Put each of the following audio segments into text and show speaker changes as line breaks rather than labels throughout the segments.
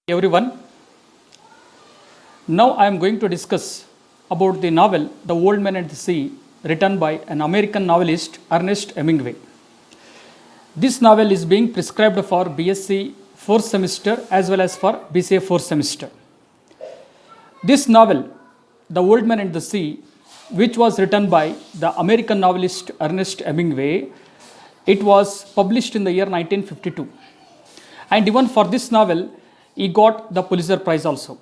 Everyone, now I am going to discuss about the novel The Old Man and the Sea, written by an American novelist Ernest Hemingway. This novel is being prescribed for BSc 4th semester as well as for BCA 4th semester. This novel, The Old Man and the Sea, which was written by the American novelist Ernest Hemingway, it was published in the year 1952. And even for this novel, he got the Pulitzer Prize also.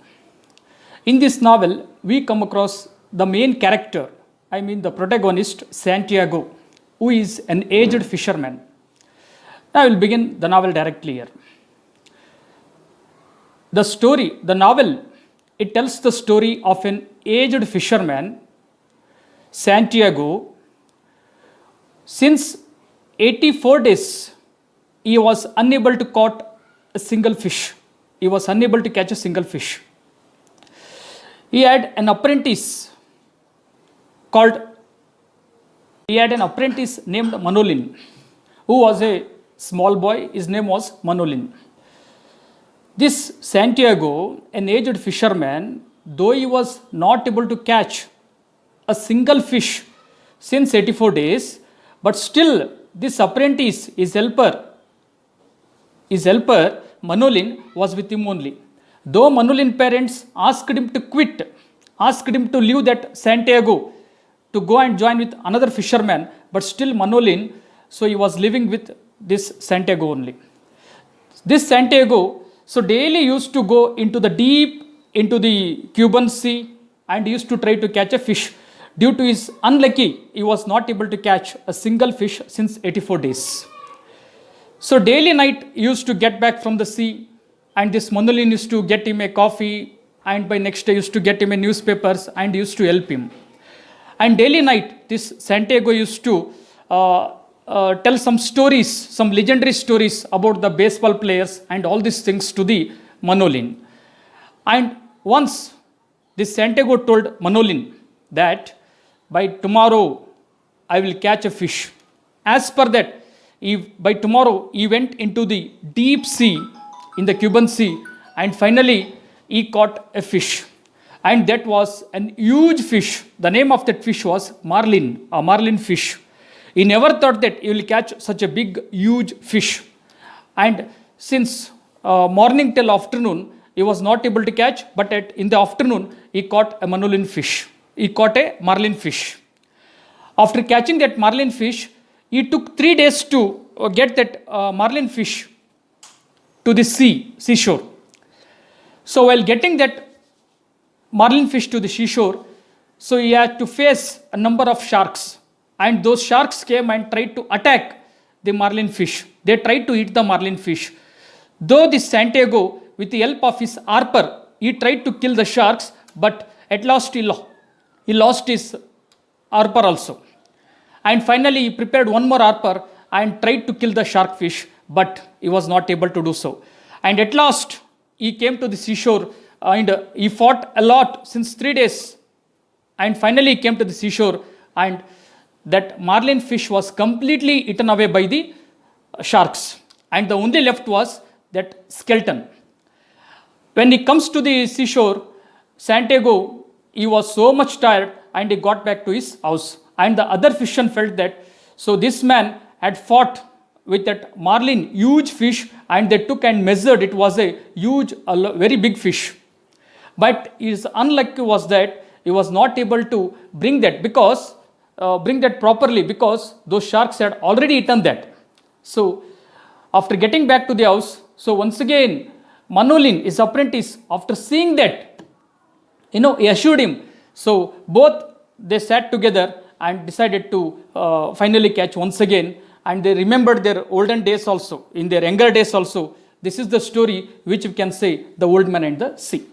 In this novel, we come across the main character, the protagonist, Santiago, who is an aged fisherman. Now I will begin the novel directly here. The novel, it tells the story of an aged fisherman, Santiago. Since 84 days, he was unable to catch a single fish. He was unable to catch a single fish. He had an apprentice named Manolin, who was a small boy. His name was Manolin. This Santiago, an aged fisherman, though he was not able to catch a single fish since 84 days, but still this apprentice, his helper, Manolin, was with him only. Though Manolin parents asked him to quit, asked him to leave that Santiago to go and join with another fisherman, but still Manolin, so he was living with this Santiago only. This Santiago, so daily used to go into the Cuban Sea and used to try to catch a fish. Due to his unlucky, he was not able to catch a single fish since 84 days. So daily night he used to get back from the sea, and this Manolin used to get him a coffee, and by next day used to get him a newspapers and used to help him. And daily night this Santiago used to tell some stories, some legendary stories about the baseball players and all these things to the Manolin. And once this Santiago told Manolin that by tomorrow I will catch a fish. As per that, by tomorrow he went into the deep sea, in the Cuban Sea, and finally he caught a fish. And that was an huge fish. The name of that fish was marlin, a marlin fish. He never thought that he will catch such a big, huge fish. And since morning till afternoon, he was not able to catch, but in the afternoon, he caught a Manolin fish. He caught a marlin fish. After catching that marlin fish, he took 3 days to get that marlin fish to the seashore. So while getting that marlin fish to the seashore, so he had to face a number of sharks. And those sharks came and tried to attack the marlin fish. They tried to eat the marlin fish. Though this Santiago, with the help of his harper, he tried to kill the sharks, but at last he lost his harper also. And finally he prepared one more harper and tried to kill the shark fish, but he was not able to do so. And at last he came to the seashore and he fought a lot since 3 days. And finally he came to the seashore, and that marlin fish was completely eaten away by the sharks. And the only left was that skeleton. When he comes to the seashore, Santiago, he was so much tired and he got back to his house. And the other fishermen felt that, so this man had fought with that marlin, huge fish, and they took and measured, it was a huge, very big fish. But his unlucky was that he was not able to bring that properly, because those sharks had already eaten that. So after getting back to the house, so once again, Manolin, his apprentice, after seeing that, he assured him. So both they sat together and decided to finally catch once again, and they remembered their olden days also, in their younger days also. This is the story which we can say, The Old Man and the Sea.